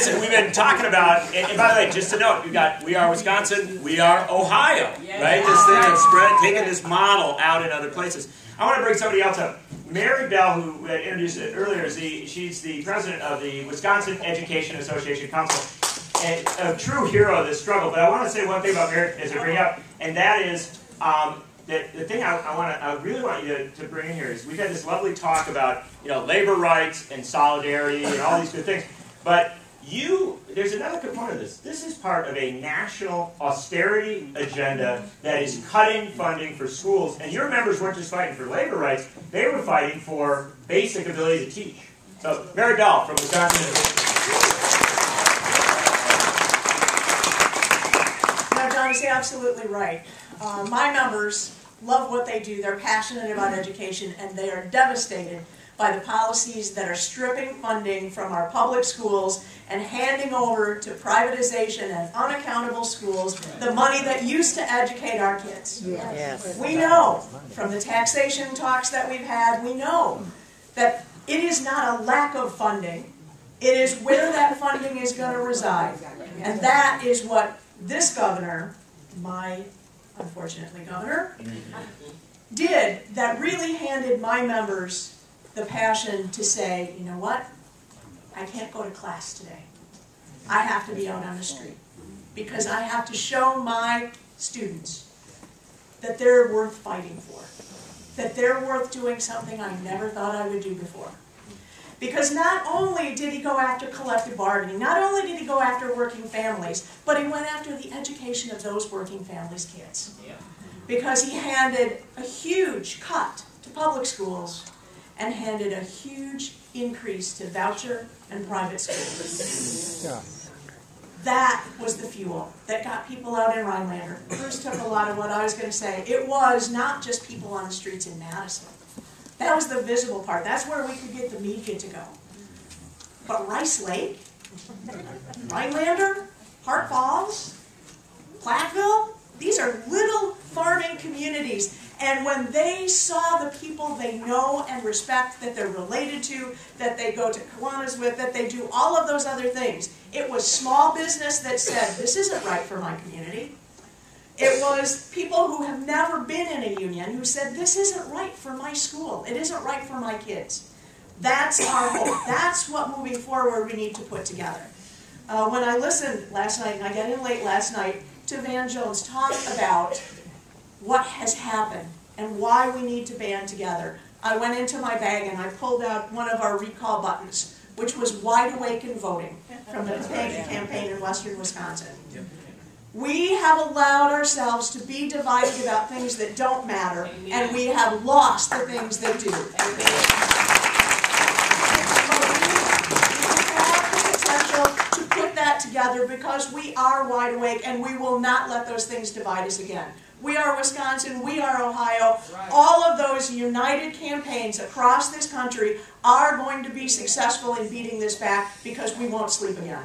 we've been talking about, and by the way, just to note, we are Wisconsin, we are Ohio, right? This thing of taking this model out in other places. I want to bring somebody else up. Mary Bell, who introduced it earlier, she's the president of the Wisconsin Education Association Council, and a true hero of this struggle. But I want to say one thing about Mary as I bring up, and that is the thing I really want you to bring in here is we've had this lovely talk about labor rights and solidarity and all these good things, but there's another component of this. This is part of a national austerity agenda that is cutting funding for schools. And your members weren't just fighting for labor rights, they were fighting for basic ability to teach. So, Mary Bell from Wisconsin. No, John is absolutely right. My members love what they do. They're passionate about education, and they are devastated by the policies that are stripping funding from our public schools and handing over to privatization and unaccountable schools the money that used to educate our kids. Yes. We know from the taxation talks that we've had, we know that it is not a lack of funding. It is where that funding is going to reside. And that is what this governor, my unfortunately governor, did that really handed my members the passion to say, you know what, I can't go to class today. I have to be out on the street because I have to show my students that they're worth fighting for, that they're worth doing something I never thought I would do before. Because not only did he go after collective bargaining, not only did he go after working families, but he went after the education of those working families' kids. Because he handed a huge cut to public schools and handed a huge increase to voucher and private schools. That was the fuel that got people out in Rhinelander. Bruce took a lot of what I was going to say. It was not just people on the streets in Madison. That was the visible part. That's where we could get the media to go. But Rice Lake, Rhinelander, Hart Falls, Platteville, these are little farming communities. And when they saw the people they know and respect, that they're related to, that they go to Kiwanis with, that they do all of those other things, it was small business that said, this isn't right for my community. It was people who have never been in a union who said, this isn't right for my school. It isn't right for my kids. That's our hope. That's what moving forward we need to put together. When I listened last night, and I got in late last night, to Van Jones talk about what has happened and why we need to band together, I went into my bag and I pulled out one of our recall buttons, which was Wide Awake in Voting from the campaign in western Wisconsin. We have allowed ourselves to be divided about things that don't matter, and we have lost the things that do. We have the potential to put that together because we are wide awake, and we will not let those things divide us again. We are Wisconsin, we are Ohio. All of those united campaigns across this country are going to be successful in beating this back because we won't sleep again.